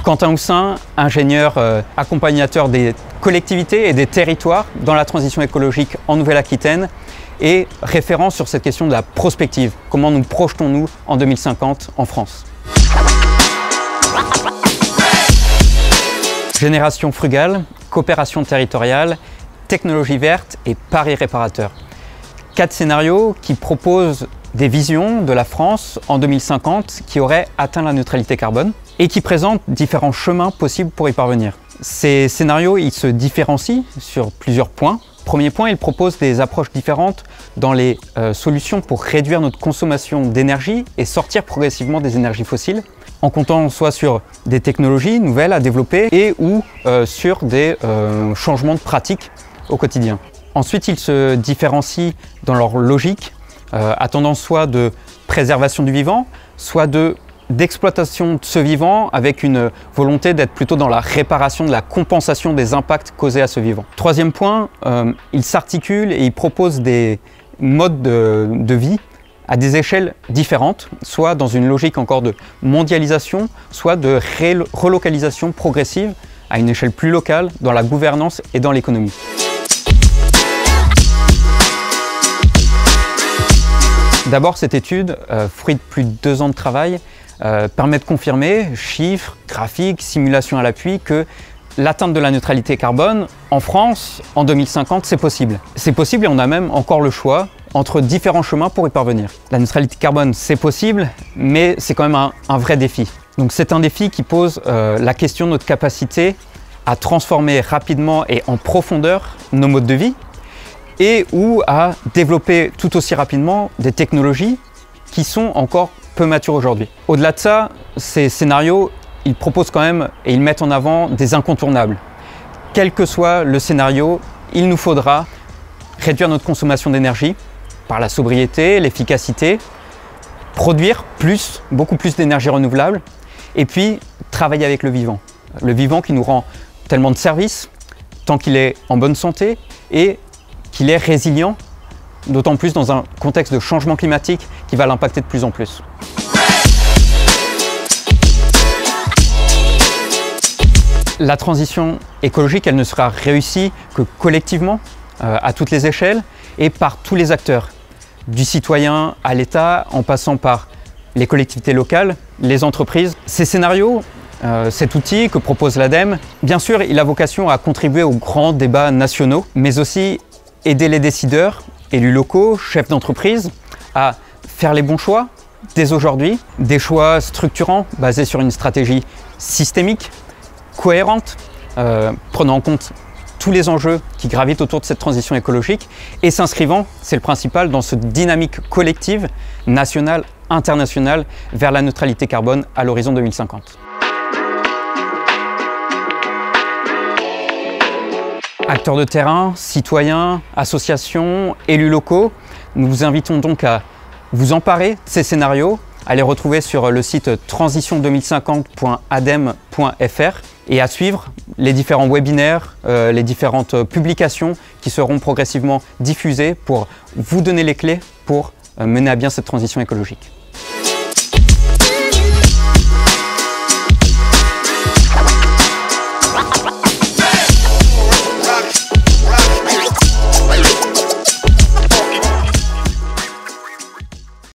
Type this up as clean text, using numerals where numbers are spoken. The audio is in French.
Quentin Houssin, ingénieur accompagnateur des collectivités et des territoires dans la transition écologique en Nouvelle-Aquitaine et référent sur cette question de la prospective. Comment nous projetons-nous en 2050 en France? Génération frugale, coopération territoriale, technologie verte et pari réparateur. 4 scénarios qui proposent des visions de la France en 2050 qui auraient atteint la neutralité carbone et qui présentent différents chemins possibles pour y parvenir. Ces scénarios, ils se différencient sur plusieurs points. Premier point, ils proposent des approches différentes dans les solutions pour réduire notre consommation d'énergie et sortir progressivement des énergies fossiles, en comptant soit sur des technologies nouvelles à développer et ou sur des changements de pratiques au quotidien. Ensuite, ils se différencient dans leur logique, à tendance soit de préservation du vivant, soit d'exploitation de ce vivant avec une volonté d'être plutôt dans la réparation, de la compensation des impacts causés à ce vivant. Troisième point, ils s'articulent et ils proposent des modes de vie à des échelles différentes, soit dans une logique encore de mondialisation, soit de relocalisation progressive à une échelle plus locale dans la gouvernance et dans l'économie. D'abord, cette étude, fruit de plus de 2 ans de travail, permet de confirmer, chiffres, graphiques, simulations à l'appui, que l'atteinte de la neutralité carbone en France, en 2050, c'est possible. C'est possible et on a même encore le choix entre différents chemins pour y parvenir. La neutralité carbone, c'est possible, mais c'est quand même un vrai défi. Donc c'est un défi qui pose la question de notre capacité à transformer rapidement et en profondeur nos modes de vie, et ou à développer tout aussi rapidement des technologies qui sont encore peu matures aujourd'hui. Au-delà de ça, ces scénarios, ils proposent quand même et ils mettent en avant des incontournables. Quel que soit le scénario, il nous faudra réduire notre consommation d'énergie par la sobriété, l'efficacité, produire plus, beaucoup plus d'énergie renouvelable et puis travailler avec le vivant. Le vivant qui nous rend tellement de services tant qu'il est en bonne santé et qu'il est résilient, d'autant plus dans un contexte de changement climatique qui va l'impacter de plus en plus. La transition écologique, elle ne sera réussie que collectivement, à toutes les échelles et par tous les acteurs, du citoyen à l'État, en passant par les collectivités locales, les entreprises. Ces scénarios, cet outil que propose l'ADEME, bien sûr, il a vocation à contribuer aux grands débats nationaux, mais aussi aider les décideurs, élus locaux, chefs d'entreprise, à faire les bons choix dès aujourd'hui, des choix structurants basés sur une stratégie systémique, cohérente, prenant en compte tous les enjeux qui gravitent autour de cette transition écologique et s'inscrivant, c'est le principal, dans cette dynamique collective, nationale, internationale, vers la neutralité carbone à l'horizon 2050. Acteurs de terrain, citoyens, associations, élus locaux, nous vous invitons donc à vous emparer de ces scénarios, à les retrouver sur le site transition2050.adem.fr et à suivre les différents webinaires, les différentes publications qui seront progressivement diffusées pour vous donner les clés pour mener à bien cette transition écologique.